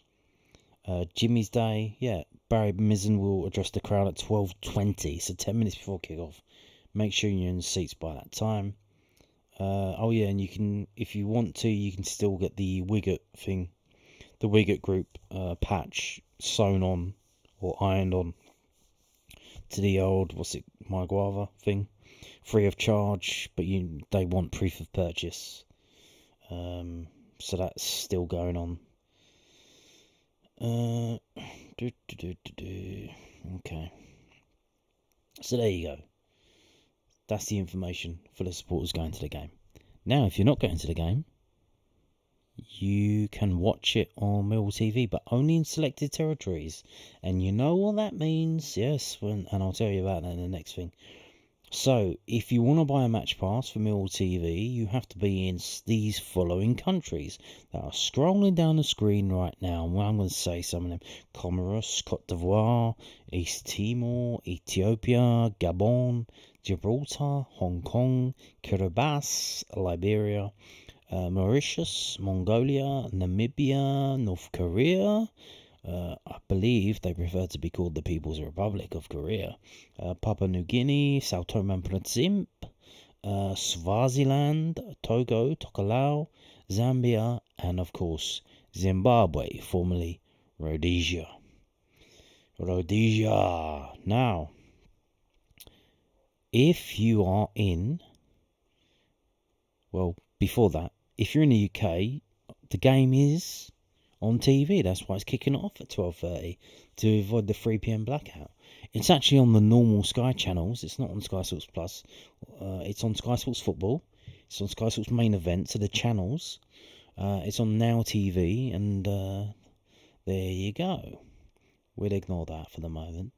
Jimmy's Day, Barry Bannan will address the crowd at 12:20, so 10 minutes before kickoff. Make sure you're in the seats by that time. And you can, if you want to, you can still get the Wicket thing, the Wicket group patch sewn on or ironed on to the old My Guava thing, free of charge, but they want proof of purchase, so that's still going on. Okay, so there you go. That's the information for the supporters going to the game. Now, if you're not going to the game, you can watch it on Millwall TV, but only in selected territories. And you know what that means, yes, and I'll tell you about that in the next thing. So, if you want to buy a match pass for Millwall TV, you have to be in these following countries that are scrolling down the screen right now. Well, I'm going to say some of them. Comoros, Cote d'Ivoire, East Timor, Ethiopia, Gabon, Gibraltar, Hong Kong, Kiribati, Liberia, Mauritius, Mongolia, Namibia, North Korea. I believe they prefer to be called the People's Republic of Korea. Papua New Guinea, Sao Tome and Principe, Swaziland, Togo, Tokelau, Zambia, and of course Zimbabwe, formerly Rhodesia. Now, if you are before that, if you're in the UK, the game is on TV. That's why it's kicking off at 12:30 to avoid the 3 p.m. blackout. It's actually on the normal Sky channels. It's not on Sky Sports Plus. It's on Sky Sports Football. It's on Sky Sports Main Event, so the channels. It's on Now TV, and there you go. We'll ignore that for the moment.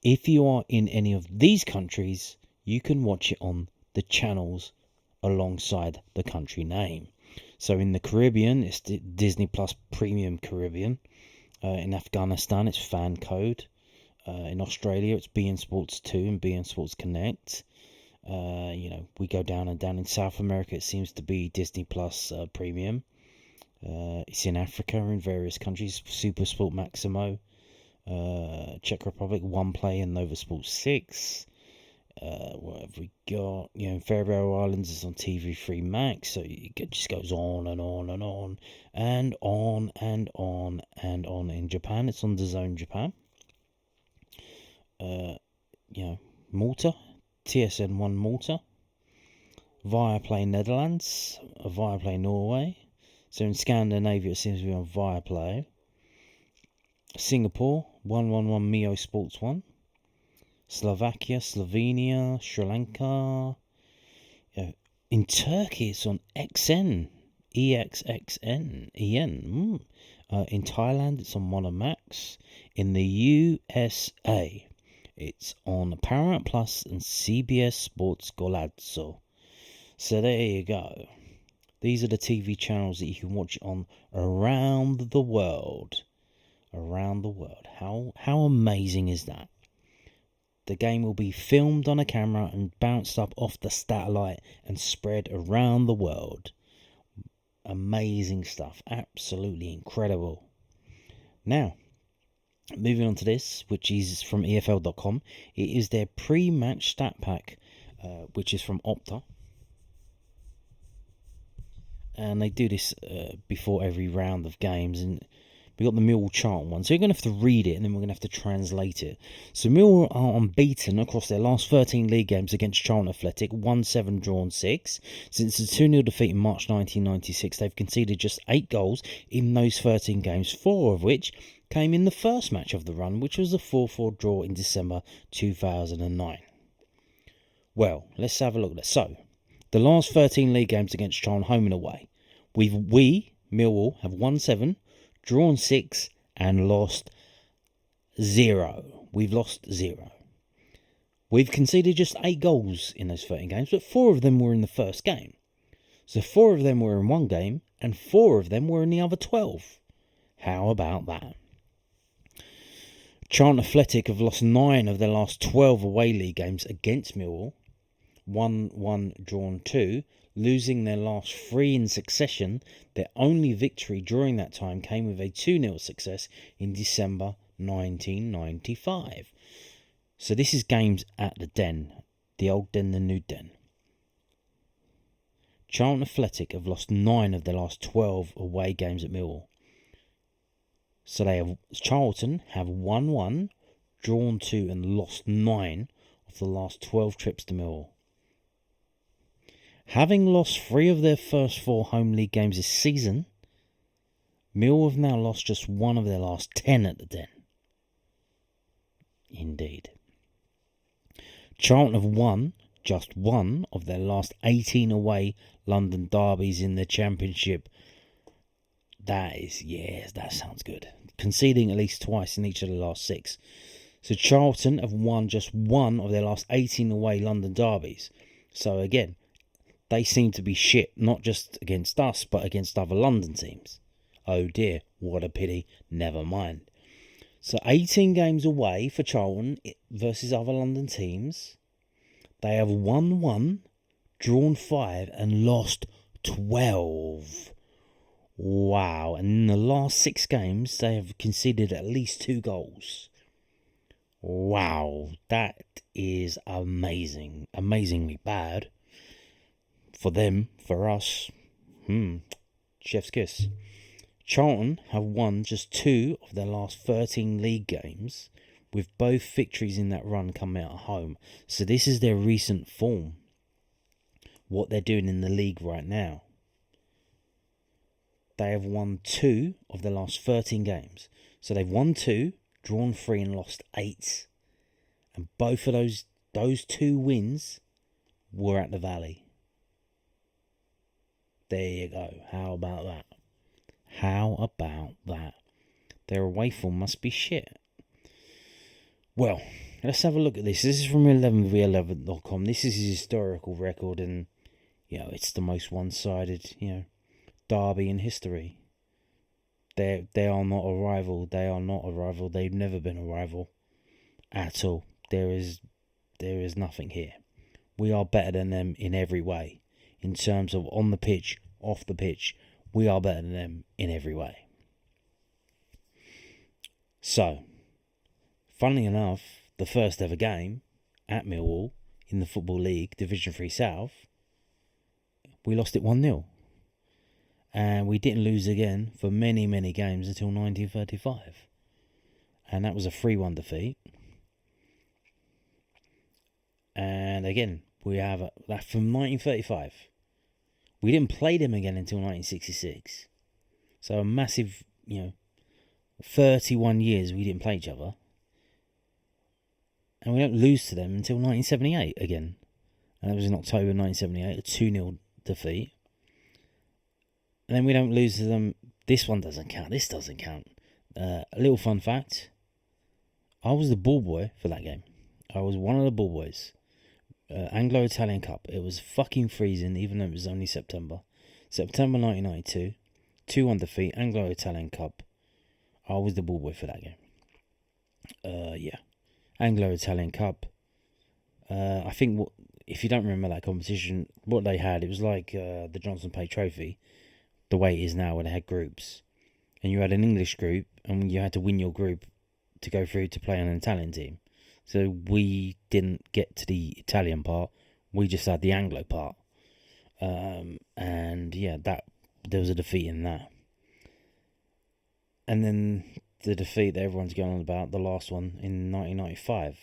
If you are in any of these countries, you can watch it on the channels alongside the country name. So in the Caribbean, it's Disney Plus Premium Caribbean. In Afghanistan, it's Fan Code. In Australia, it's beIN Sports 2 and beIN Sports Connect. We go down and down. In South America, it seems to be Disney Plus Premium. It's in Africa, in various countries, Super Sport Maximo. Czech Republic, One Play and Nova Sports 6. What have we got? Faroe Islands is on TV3 Max, so it just goes on and on and on and on and on and on. In Japan, it's on DAZN Japan. Malta, TSN1 Malta, Viaplay Netherlands, Viaplay Norway. So in Scandinavia, it seems to be on Viaplay. Singapore, 111 Mio Sports 1. Slovakia, Slovenia, Sri Lanka. In Turkey, it's on XN, EXXN, EN. In Thailand, it's on Monomax. In the USA, it's on Paramount Plus and CBS Sports Golazzo. So there you go. These are the TV channels that you can watch on around the world. Around the world. How amazing is that? The game will be filmed on a camera and bounced up off the satellite and spread around the world. Amazing stuff. Absolutely incredible. Now, moving on to this, which is from EFL.com. It is their pre-match stat pack, which is from Opta. And they do this before every round of games. And we got the Millwall Charlton one. So you're going to have to read it and then we're going to have to translate it. So Millwall are unbeaten across their last 13 league games against Charlton Athletic. 1-7, drawn 6. Since the 2-0 defeat in March 1996, they've conceded just 8 goals in those 13 games, 4 of which came in the first match of the run, which was a 4-4 draw in December 2009. Well, let's have a look at this. So, the last 13 league games against Charlton, home and away. We, Millwall, have won 7, drawn 6, and lost 0. We've lost 0. We've conceded just 8 goals in those 13 games, but 4 of them were in the first game. So 4 of them were in one game, and 4 of them were in the other 12. How about that? Charlton Athletic have lost 9 of their last 12 away league games against Millwall. 1-1, drawn 2, losing their last 3 in succession. Their only victory during that time came with a 2-0 success in December 1995. So this is games at the Den, the old Den, the new Den. Charlton Athletic have lost 9 of their last 12 away games at Millwall. So Charlton have won 1, drawn 2, and lost 9 of the last 12 trips to Millwall. Having lost 3 of their first 4 home league games this season, Millwall have now lost just 1 of their last 10 at the Den. Indeed. Charlton have won just 1 of their last 18 away London derbies in the Championship. That sounds good. Conceding at least twice in each of the last 6. So Charlton have won just 1 of their last 18 away London derbies. So again, they seem to be shit, not just against us, but against other London teams. Oh dear, what a pity. Never mind. So 18 games away for Charlton versus other London teams. They have won 1, drawn 5, and lost 12. Wow. And in the last 6 games, they have conceded at least 2 goals. Wow. That is amazing. Amazingly bad. For them, for us, chef's kiss. Charlton have won just 2 of their last 13 league games, with both victories in that run coming out at home. So this is their recent form. What they're doing in the league right now. They have won 2 of their last 13 games. So they've won 2, drawn 3, and lost 8. And both of those 2 wins were at the Valley. There you go. How about that? How about that? Their away form must be shit. Well, let's have a look at this. This is from 11v11.com. This is his historical record, and it's the most one-sided, derby in history. They are not a rival. They are not a rival. They've never been a rival at all. There is nothing here. We are better than them in every way. In terms of on the pitch, off the pitch, we are better than them in every way. So, funnily enough, the first ever game at Millwall in the Football League, Division 3 South, we lost it 1-0. And we didn't lose again for many, many games until 1935. And that was a 3-1 defeat. And again, we have that from 1935. We didn't play them again until 1966. So a massive, 31 years we didn't play each other. And we don't lose to them until 1978 again. And that was in October 1978, a 2-0 defeat. And then we don't lose to them. This one doesn't count. This doesn't count. A little fun fact. I was the ball boy for that game. I was one of the ball boys. Anglo-Italian Cup. It was fucking freezing, even though it was only September. September 1992. 2-1 defeat. Anglo-Italian Cup. I was the ball boy for that game. Yeah. Anglo-Italian Cup. I think if you don't remember that competition, what they had, it was like the Johnson Pay Trophy, the way it is now, where they had groups. And you had an English group, and you had to win your group to go through to play on an Italian team. So we didn't get to the Italian part, we just had the Anglo part. And yeah, there was a defeat in that. And then the defeat that everyone's going on about, the last one in 1995.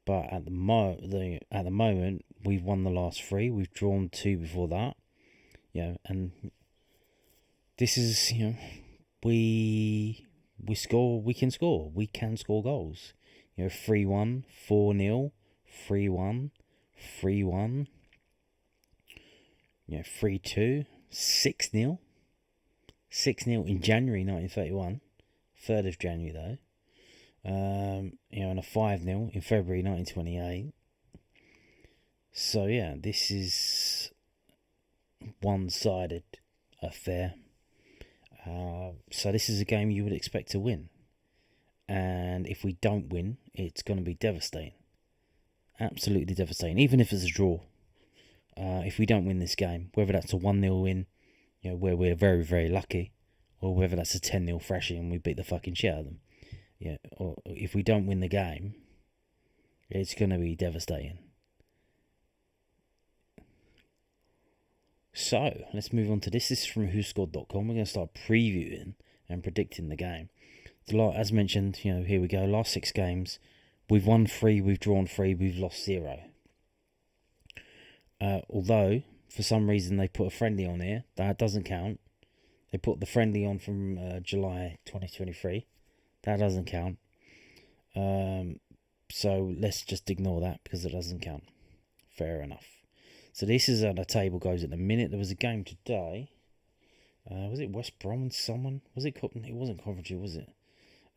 But at the moment, we've won the last 3. We've drawn 2 before that. And this is, we score. We can score. We can score goals. 3-1, 4-0, 3-1, 3-1. 3-2, 6-0. 6-0 in January 1931. 3rd of January though. And a 5-0 in February 1928. So yeah, this is one-sided affair. So this is a game you would expect to win. And if we don't win, it's going to be devastating. Absolutely devastating. Even if it's a draw. If we don't win this game, whether that's a 1-0 win, where we're very, very lucky, or whether that's a 10-0 thrashing and we beat the fucking shit out of them. Or if we don't win the game, it's going to be devastating. So, let's move on to this. This is from WhoScored.com. We're going to start previewing and predicting the game. As mentioned, here we go. Last 6 games, we've won 3, we've drawn 3, we've lost 0. Although, for some reason, they put a friendly on here. That doesn't count. They put the friendly on from July 2023. That doesn't count. So let's just ignore that because it doesn't count. Fair enough. So this is how the table goes at the minute. There was a game today. Was it West Brom and someone? Was it? It wasn't Coventry, was it?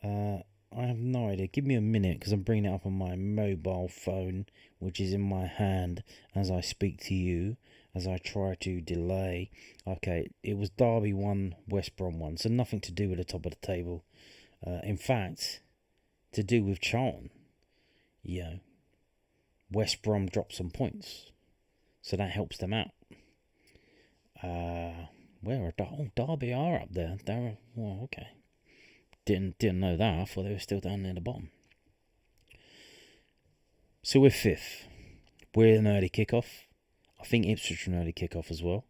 I have no idea. Give me a minute because I'm bringing it up on my mobile phone, which is in my hand as I speak to you, as I try to delay. Okay, it was Derby 1, West Brom 1, so nothing to do with the top of the table. In fact, to do with Charlton. West Brom dropped some points, so that helps them out. Derby are up there. Okay. Didn't know that. I thought they were still down near the bottom. So we're 5th. We're an early kickoff. I think Ipswich are an early kickoff as well.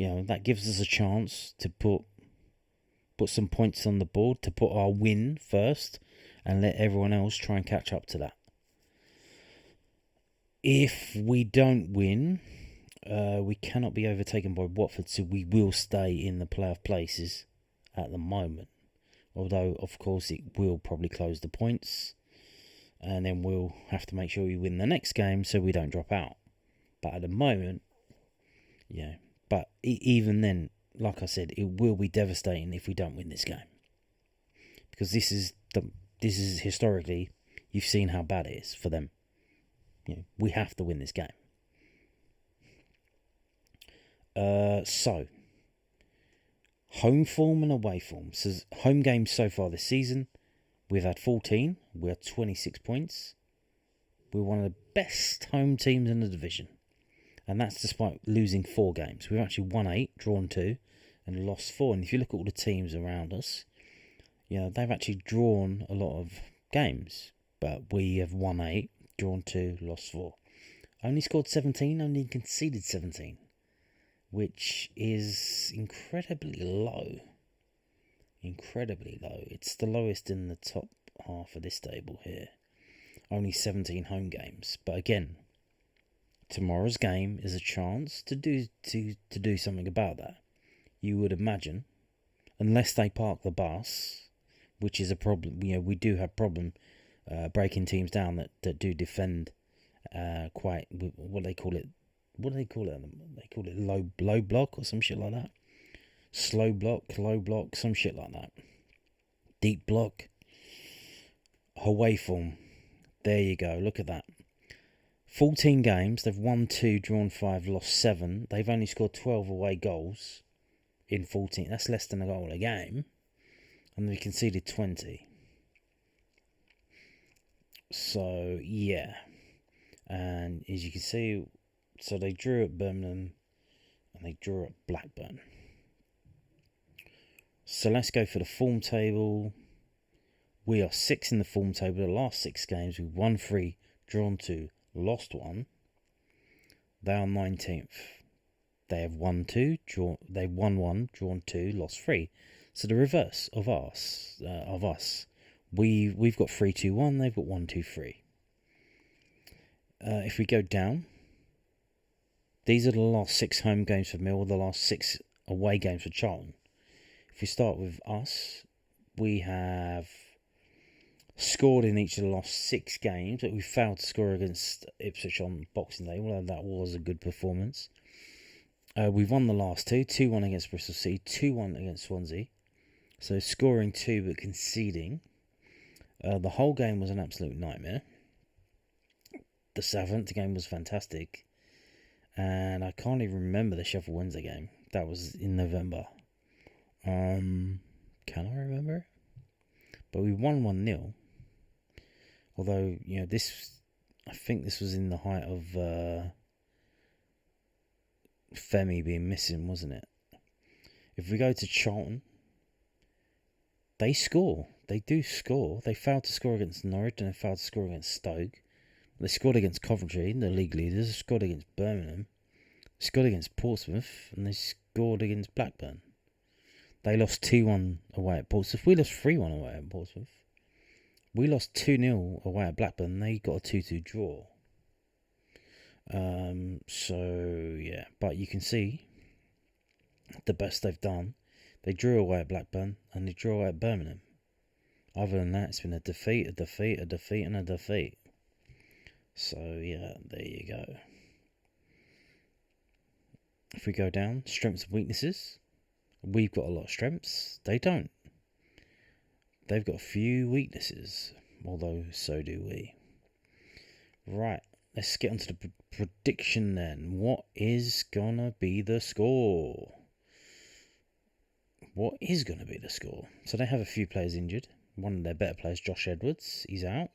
That gives us a chance to put some points on the board, to put our win first and let everyone else try and catch up to that. If we don't win, we cannot be overtaken by Watford, so we will stay in the playoff places at the moment. Although, of course, it will probably close the points. And then we'll have to make sure we win the next game so we don't drop out. But at the moment, But even then, like I said, it will be devastating if we don't win this game. Because this is historically, you've seen how bad it is for them. We have to win this game. So, home form and away form. So, home games so far this season, we've had 14. We had 26 points. We're one of the best home teams in the division. And that's despite losing 4 games. We've actually won 8, drawn 2, and lost 4. And if you look at all the teams around us, they've actually drawn a lot of games. But we have won 8, drawn 2, lost 4. Only scored 17, only conceded 17. Which is incredibly low. Incredibly low. It's the lowest in the top half of this table here. only 17 home games. But again, tomorrow's game is a chance to do something about that. You would imagine, unless they park the bus, which is a problem. We do have problem breaking teams down that do defend quite. What do they call it? They call it low block or some shit like that. Slow block, low block, some shit like that. Deep block. Away form. There you go. Look at that. 14 games. They've won 2, drawn 5, lost 7. They've only scored 12 away goals in 14. That's less than a goal a game. And they conceded 20. So, yeah. And as you can see, so they drew at Birmingham and they drew at Blackburn. So let's go for the form table. We are 6th in the form table. The last 6 games, we've won 3, drawn 2, lost 1. They are 19th. They have won 2, they've won 1, drawn 2, lost 3. So the reverse of us. We've got 3-2-1. They've got 1-2-3. If we go down, these are the last 6 home games for Mill, the last 6 away games for Charlton. If we start with us, we have scored in each of the last 6 games, but we failed to score against Ipswich on Boxing Day, although that was a good performance. We've won the last 2, 2-1 against Bristol City, 2-1 against Swansea. So scoring 2 but conceding. The whole game was an absolute nightmare. The Southampton game was fantastic. And I can't even remember the Sheffield Wednesday game. That was in November. Can I remember it? But we won 1-0. Although, I think this was in the height of Femi being missing, wasn't it? If we go to Charlton, they score. They do score. They failed to score against Norwich and they failed to score against Stoke. They scored against Coventry, the league leaders. They scored against Birmingham. They scored against Portsmouth. And they scored against Blackburn. They lost 2-1 away at Portsmouth. We lost 3-1 away at Portsmouth. We lost 2-0 away at Blackburn. They got a 2-2 draw. So, yeah. But you can see the best they've done. They drew away at Blackburn and they drew away at Birmingham. Other than that, it's been a defeat, and a defeat. So, yeah, there you go. If we go down, strengths and weaknesses. We've got a lot of strengths. They don't. They've got a few weaknesses, although so do we. Right, let's get onto the prediction then. What is going to be the score? What is going to be the score? So they have a few players injured. One of their better players, Josh Edwards, he's out.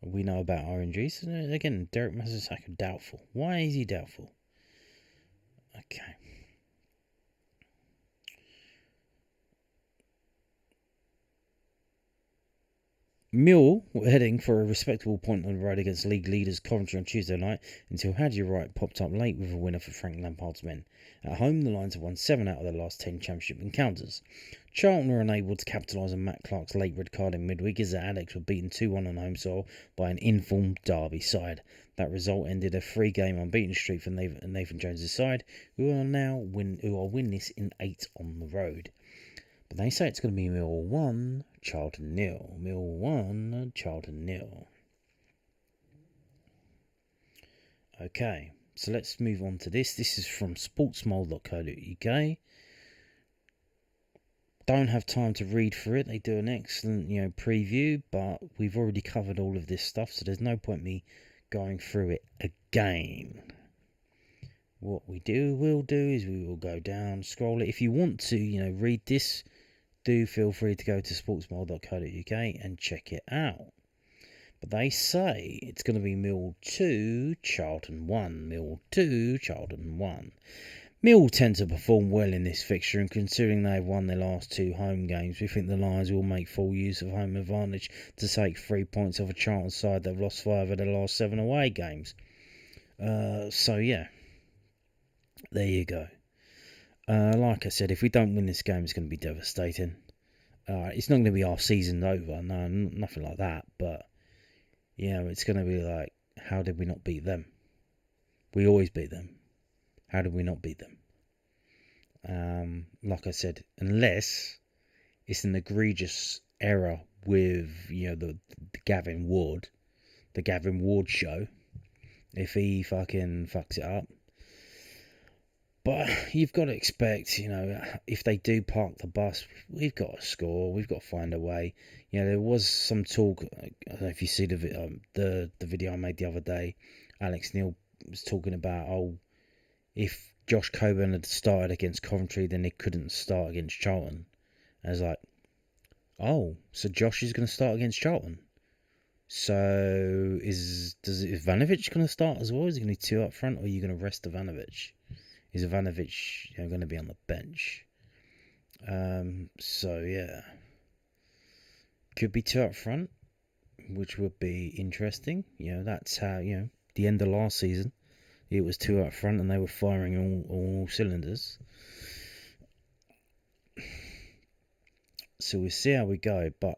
We know about our injuries. Again, Derek Masasaka, doubtful. Why is he doubtful? Okay. Mill were heading for a respectable point on the road against league leaders Coventry on Tuesday night until Hadji Wright popped up late with a winner for Frank Lampard's men. At home, the Lions have won 7 out of their last 10 championship encounters. Charlton were unable to capitalise on Matt Clark's late red card in midweek as the Addicts were beaten 2-1 on home soil by an informed Derby side. That result ended a 3-game unbeaten streak for Nathan Jones' side, who are winless in 8 on the road. But they say it's going to be Millwall 1, Charlton 0. Millwall 1, Charlton 0. Okay, so let's move on to this. This is from sportsmole.co.uk. Don't have time to read through it. They do an excellent, preview, but we've already covered all of this stuff, so there's no point me going through it again. What we'll do is we will go down, scroll it. If you want to, read this, do feel free to go to sportsmole.co.uk and check it out. But they say it's going to be Mill 2, Charlton 1. Mill 2, Charlton 1. Mill tend to perform well in this fixture, and considering they've won their last 2 home games, we think the Lions will make full use of home advantage to take 3 points off a Charlton side that have lost 5 of their last 7 away games. So yeah, there you go. Like I said, if we don't win this game, it's going to be devastating. It's not going to be our season over, no, nothing like that. But it's going to be like, how did we not beat them? We always beat them. How did we not beat them? Like I said, unless it's an egregious error with, the Gavin Ward show. If he fucking fucks it up. But you've got to expect, if they do park the bus, we've got to score. We've got to find a way. There was some talk. I don't know if you see the video I made the other day. Alex Neill was talking about, if Josh Coburn had started against Coventry, then he couldn't start against Charlton. I was like, so Josh is going to start against Charlton. So is Ivanovic going to start as well? Is he going to be 2 up front, or are you going to rest Ivanovic? Is Ivanovic going to be on the bench? So yeah, could be 2 up front, which would be interesting. That's how the end of last season, it was 2 up front, and they were firing all cylinders. So we'll see how we go, but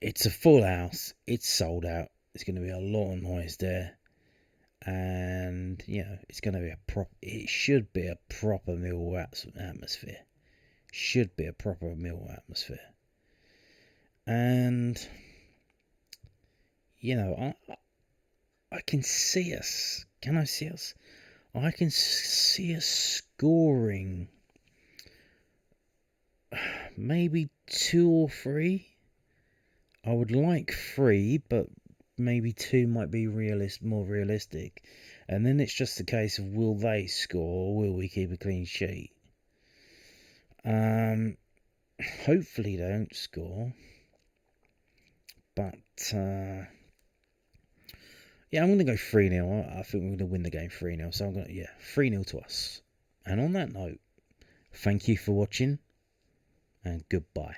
it's a full house. It's sold out. There's going to be a lot of noise there. And, it's going to be it should be a proper Millwall atmosphere. Should be a proper Millwall atmosphere. And, I can see us. Can I see us? I can see us scoring maybe 2 or 3. I would like 3, but maybe 2 might be more realistic. And then it's just a case of, will they score, or will we keep a clean sheet? Hopefully they don't score. But, I'm going to go 3-0. I think we're going to win the game 3-0. So I'm going to, 3-0 to us. And on that note, thank you for watching, and goodbye.